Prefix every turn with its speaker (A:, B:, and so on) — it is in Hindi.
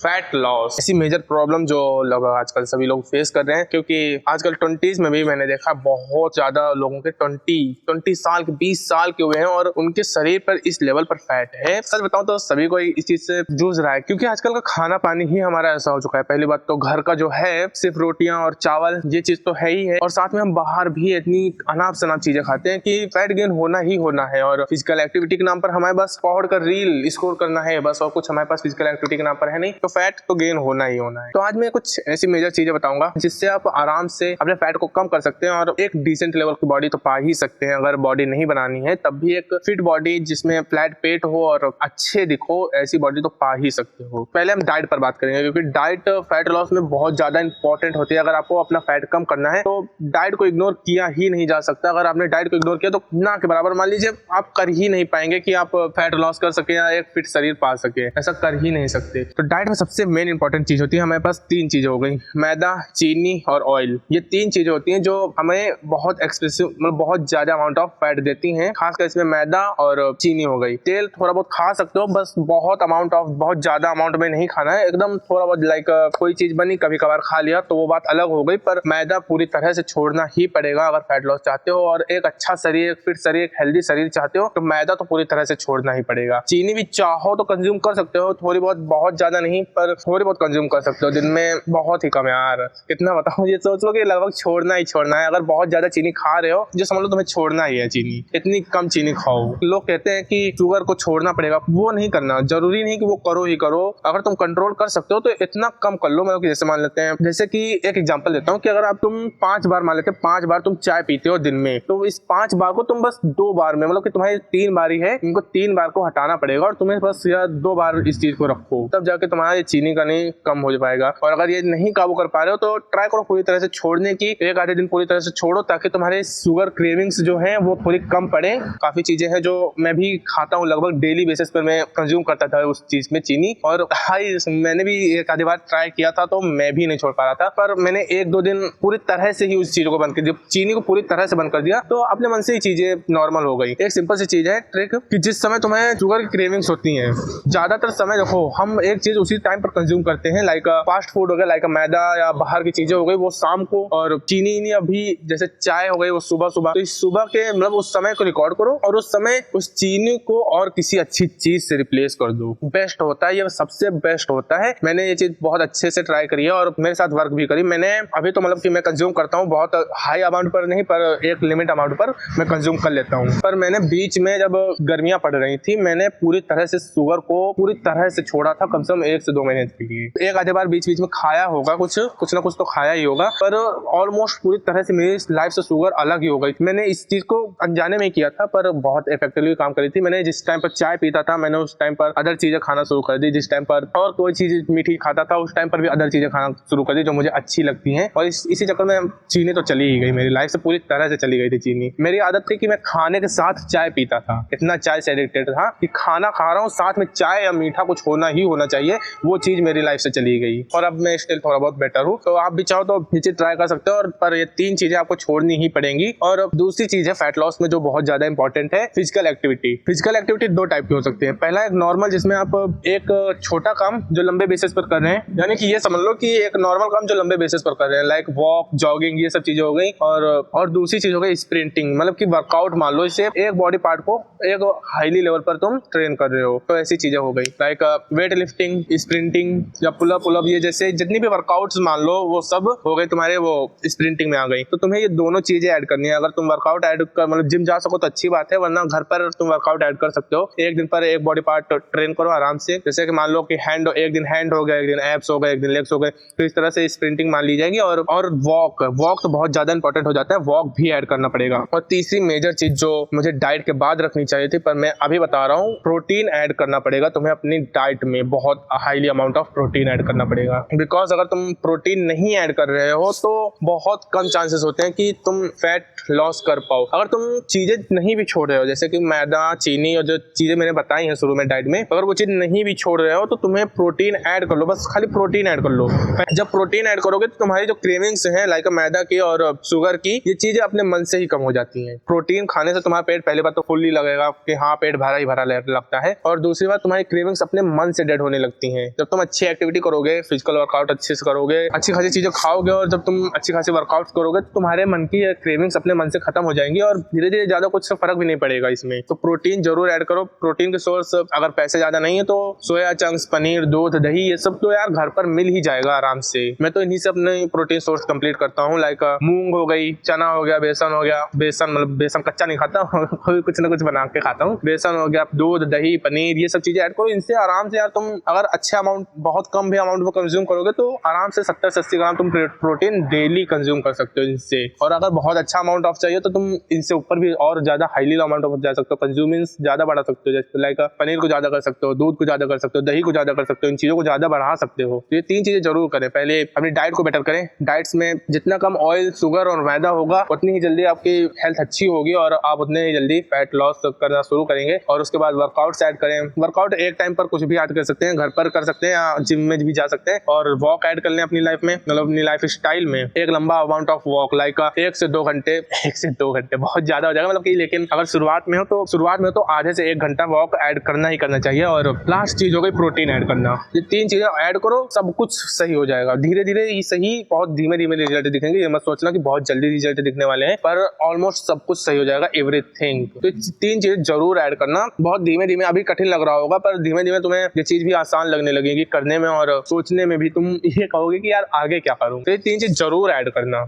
A: फैट लॉस ऐसी मेजर प्रॉब्लम जो लगभग आजकल सभी लोग फेस कर रहे हैं, क्योंकि आजकल 20s में भी मैंने देखा बहुत ज्यादा लोगों के 20 साल के 20 साल के हुए हैं और उनके शरीर पर इस लेवल पर फैट है। सच बताऊं तो सभी को इस चीज से जूझ रहा है, क्योंकि आजकल का खाना पानी ही हमारा ऐसा हो चुका है। पहली बात तो घर का जो है सिर्फ रोटियां और चावल, ये चीज तो है ही है, और साथ में हम बाहर भी इतनी अनाप शनाप चीजें खाते हैं कि फैट गेन होना ही होना है। और फिजिकल एक्टिविटी के नाम पर हमारे पास पहुंच कर रील स्कोर करना है बस, और कुछ हमारे पास फिजिकल एक्टिविटी के नाम पर है नहीं, तो फैट तो गेन होना ही होना है। तो आज मैं कुछ ऐसी मेजर चीजें बताऊंगा जिससे आप आराम से अपने फैट को कम कर सकते हैं और एक डिसेंट लेवल की बॉडी तो पा ही सकते हैं। अगर बॉडी नहीं बनानी है तब भी एक फिट बॉडी जिसमें फ्लैट पेट हो और अच्छे दिखो, ऐसी बॉडी तो पा ही सकते हो। पहले हम डाइट पर बात करेंगे, क्योंकि डाइट फैट लॉस में बहुत ज्यादा इंपॉर्टेंट होती है। अगर आपको अपना फैट कम करना है तो डाइट को इग्नोर किया ही नहीं जा सकता। अगर आपने डाइट को इग्नोर किया तो ना के बराबर मान लीजिए आप कर ही नहीं पाएंगे कि आप फैट लॉस कर सके या एक फिट शरीर पा सके, ऐसा कर ही नहीं सकते। तो डाइट में सबसे मेन इंपॉर्टेंट चीज होती है, हमारे पास तीन चीजें हो गई, मैदा, चीनी और ऑयल। ये तीन चीजें होती हैं जो हमें बहुत एक्सपेंसिव, मतलब बहुत ज्यादा अमाउंट ऑफ फैट देती हैं। खासकर इसमें मैदा और चीनी हो गई। तेल थोड़ा बहुत खा सकते हो, बस बहुत अमाउंट ऑफ, बहुत ज्यादा अमाउंट में नहीं खाना है। एकदम थोड़ा बहुत लाइक कोई चीज बनी कभी कभार खा लिया तो वो बात अलग हो गई, पर मैदा पूरी तरह से छोड़ना ही पड़ेगा अगर फैट लॉस चाहते हो और एक अच्छा शरीर, एक फिट शरीर, एक हेल्दी शरीर चाहते हो तो मैदा तो पूरी तरह से छोड़ना ही पड़ेगा। चीनी भी चाहो तो कंज्यूम कर सकते हो, थोड़ी बहुत, बहुत ज्यादा नहीं पर थोड़ी बहुत कंज्यूम कर सकते हो, दिन में बहुत ही कम। यार कितना बताऊं, ये सोच लो कि लगभग छोड़ना ही छोड़ना है। अगर बहुत ज्यादा चीनी खा रहे हो जो समझ लो तुम्हें छोड़ना ही है चीनी, इतनी कम चीनी खाओ। लोग कहते हैं कि शुगर को छोड़ना पड़ेगा, वो नहीं करना, जरूरी नहीं कि वो करो ही करो। अगर तुम कंट्रोल कर सकते हो तो इतना कम कर लो। मतलब जैसे मान लेते हैं, जैसे कि एक एग्जांपल देता हूँ कि अगर आप तुम 5 बार मान लेते हैं, 5 बार तुम चाय पीते हो दिन में, तो इस 5 बार को तुम बस 2 बार में, मतलब कि तुम्हारी 3 बारी है, इनको 3 बार को हटाना पड़ेगा और तुम्हें बस या 2 बार इस चीज को रखो, तब जाके तुम्हारा ये चीनी का नहीं कम हो पाएगा। और अगर ये नहीं काबू कर पा रहे हो तो ट्राई करो पूरी तरह से छोड़ने की। एक आधे दिन पूरी तरह से छोड़ो ताकि तुम्हारे शुगर क्रेविंग्स जो है वो थोड़ी कम पड़े। काफी चीजें हैं जो मैं भी खाता हूँ, लगभग डेली बेसिस पर मैं कंज्यूम करता था उस चीज में चीनी, और हाई मैंने भी एक आधी बार ट्राई किया था तो मैं भी नहीं छोड़ पा रहा था। पर मैंने 1-2 दिन पूरी तरह से ही उस चीज को बंद कर दिया, चीनी को पूरी तरह से बंद कर दिया, तो अपने मन से ही चीजें नॉर्मल हो गई। एक सिंपल सी चीज है ट्रिक, कि जिस समय तुम्हें शुगर की क्रेविंग्स होती हैं, ज्यादातर समय देखो हम एक चीज उसी टाइम पर कंज्यूम करते हैं, लाइक फास्ट फूड हो गया, लाइक मैदा या बाहर की चीजें हो गई, वो शाम को, और चीनी अभी जैसे चाय हो गई वो सुबह सुबह। तो इस सुबह के मतलब उस समय को रिकॉर्ड करो और उस समय उस चीनी को और किसी अच्छी चीज से रिप्लेस कर दो। बेस्ट होता है, ये सबसे बेस्ट होता है। मैंने ये चीज बहुत अच्छे से ट्राई करी है और मेरे साथ वर्क भी करी। मैंने अभी तो मतलब कि मैं कंज्यूम करता हूँ, बहुत हाई अमाउंट पर नहीं, पर एक लिमिट अमाउंट पर मैं कंज्यूम कर लेता हूँ। पर मैंने बीच में जब गर्मियां पड़ रही थी, मैंने पूरी तरह से शुगर को पूरी तरह से छोड़ा था, कम से कम 1 से 2 महीने के लिए। एक आधे बार बीच बीच में खाया होगा, कुछ ना कुछ तो खाया ही होगा, पर ऑलमोस्ट पूरी तरह से मेरी लाइफ से शुगर अलग ही हो गई। मैंने इस चीज को अनजाने में किया था पर बहुत इफेक्टिवली काम करी थी। मैंने जिस टाइम पर चाय पीता था, मैंने उस टाइम पर अदर चीजें खाना शुरू कर दी। जिस टाइम पर और कोई चीज मीठी खाता था, उस टाइम पर भी अदर चीजें खाना शुरू कर दी जो मुझे अच्छी लगती हैं। और इसी चक्कर में चीनी तो चली ही गई, मेरी लाइफ से पूरी तरह से चली गई थी चीनी। मेरी आदत थी कि मैं खाने के साथ चाय पीता था, इतना चाय से एडिक्टेड था कि खाना खा रहा हूँ साथ में चाय या मीठा कुछ होना ही होना चाहिए। वो चीज मेरी लाइफ से चली गई और अब मैं स्टिल थोड़ा बहुत बेटर हूँ। तो आप भी चाहो तो नीचे ट्राई कर सकते हो, और पर ये 3 चीजें आपको छोड़नी ही पड़ेंगी। और दूसरी चीज है फैट लॉस में जो बहुत ज्यादा इंपॉर्टेंट है, physical activity. Physical activity 2 type की हो सकती है। पहला एक नॉर्मल, जिसमें आप एक छोटा काम जो लंबे बेसिस पर कर रहे हैं, यानी कि ये समझ लो कि एक नॉर्मल काम जो लंबे बेसिस पर कर रहे हैं, लाइक वॉक, जॉगिंग, ये सब चीजें हो गई। और दूसरी चीज हो गई स्प्रिंटिंग, मतलब कि वर्कआउट। मान लो इसे एक बॉडी पार्ट को एक हाईली लेवल पर तुम ट्रेन कर रहे हो, तो ऐसी चीजें हो गई, लाइक वेट लिफ्टिंग, स्प्रिंटिंग या पुलअप, ये जैसे जितनी भी वर्कआउट्स मान लो वो सब हो गए तुम्हारे वो स्प्रिंटिंग में आ गई। तो तुम्हें ये दोनों चीजें ऐड करनी है। अगर तुम वर्कआउट ऐड कर, मतलब जिम जा सको तो अच्छी बात है, वरना घर पर तुम वर्कआउट ऐड कर सकते हो। एक दिन पर एक बॉडी पार्ट ट्रेन करो आराम से, जैसे कि मान लो कि हैंड, एक दिन हैंड हो गया, एक दिन एब्स हो गए, एक दिन लेग्स हो गए, तो इस तरह से स्प्रिंटिंग मान ली जाएगी। और वॉक तो बहुत ज्यादा इंपॉर्टेंट हो जाता है, वॉक भी ऐड करना पड़ेगा। और तीसरी मेजर चीज जो मुझे डाइट के बाद रखनी चाहिए थी पर मैं अभी बता रहा हूँ, प्रोटीन ऐड करना पड़ेगा तुम्हें अपनी डाइट में। बहुत highly amount of protein add करना पड़ेगा, बिकॉज अगर तुम प्रोटीन नहीं ऐड कर रहे हो तो बहुत कम चांसेस होते हैं कि तुम फैट लॉस कर पाओ। अगर तुम चीजें नहीं भी छोड़ रहे हो, जैसे कि मैदा, चीनी और जो चीजें मैंने बताई हैं शुरू में डाइट में, अगर वो चीज नहीं भी छोड़ रहे हो तो तुम्हें प्रोटीन ऐड कर लो, बस खाली प्रोटीन ऐड कर लो। जब प्रोटीन ऐड करोगे तो तुम्हारी जो क्रेविंग्स हैं, लाइक मैदा की और शुगर की, ये चीजें अपने मन से ही कम हो जाती हैं। प्रोटीन खाने से तुम्हारा पेट पहली बात तो फुल्ली लगेगा कि हाँ पेट भरा ही भरा लगता है, और दूसरी बात तुम्हारी क्रेविंग्स अपने मन से डेड होने लगती हैं। जब तुम अच्छी एक्टिविटी करोगे, फिजिकल वर्कआउट अच्छे से करोगे, अच्छी खासी चीजें खाओगे और जब तुम अच्छी खासी वर्कआउट करोगे तो तुम्हारे मन की क्रेविंग्स अपने मन से खत्म हो जाएंगी और धीरे धीरे ज्यादा कुछ फर्क भी नहीं पड़ेगा इसमें। तो प्रोटीन जरूर ऐड करो। प्रोटीन के सोर्स अगर पैसे ज्यादा नहीं है तो सोया चंक्स, पनीर, दूध, दही, ये सब तो यार घर पर मिल ही जाएगा आराम से। मैं तो इन्हीं से अपने प्रोटीन सोर्स कंप्लीट करता हूँ। लाइक मूंग हो गई, चना हो गया, बेसन हो गया। बेसन मतलब बेसन कच्चा नहीं खाता कुछ ना कुछ बना के खाता हूँ। बेसन हो गया, दूध, दही, पनीर, ये सब चीजें ऐड करो। इनसे आराम से यार तुम अगर अच्छे अमाउंट, बहुत कम भी अमाउंट में कंज्यूम करोगे तो आराम से 70 से 80 ग्राम तुम प्रोटीन डेली कंज्यूम कर सकते हो इनसे। और अगर बहुत अच्छा अमाउंट ऑफ चाहिए तो तुम इनसे ऊपर भी और ज्यादा हाईली अमाउंट ऑफ जा सकते हो, कंज्यूमिंग ज्यादा बढ़ा सकते हो। जैसे लाइक पनीर को ज्यादा कर सकते हो, दूध को ज्यादा कर सकते हो, दही को ज्यादा कर सकते हो, इन चीजों को ज्यादा बढ़ा सकते हो। तो ये 3 चीजें जरूर करें। पहले अपनी डाइट को बेटर करें। डाइट्स में जितना कम ऑयल, शुगर और मैदा होगा उतनी ही जल्दी आपकी हेल्थ अच्छी होगी और आप उतने ही जल्दी फैट लॉस करना शुरू करेंगे। और उसके बाद वर्कआउट ऐड करें। वर्कआउट एक टाइम पर कुछ भी ऐड कर सकते हैं, घर पर कर सकते हैं या जिम में भी जा सकते हैं। और वॉक ऐड कर लें अपनी लाइफ में, मतलब अपनी लाइफ स्टाइल में एक लंबा अमाउंट ऑफ वॉक, लाइक 1 से 2 घंटे। 1 से 2 घंटे बहुत ज्यादा हो जाएगा मतलब कि, लेकिन अगर शुरुआत में हो तो आधे से 1 घंटा वॉक ऐड करना ही करना चाहिए। और लास्ट चीज हो गई प्रोटीन ऐड करना। ये 3 चीजें ऐड करो, सब कुछ सही हो जाएगा। धीरे धीरे ही सही, बहुत धीमे धीमे रिजल्ट दिखेंगे। ये मत सोचना कि बहुत जल्दी रिजल्ट दिखने वाले हैं, पर ऑलमोस्ट सब कुछ सही हो जाएगा, एवरीथिंग। तो 3 चीजें जरूर ऐड करना। बहुत धीमे धीमे, अभी कठिन लग रहा होगा पर धीमे धीमे तुम्हें ये चीज भी आसान लगने लगेगी करने में और सोचने में भी। तुम ये कहोगे कि यार आगे क्या करूं। तो ये 3 चीज जरूर ऐड करना।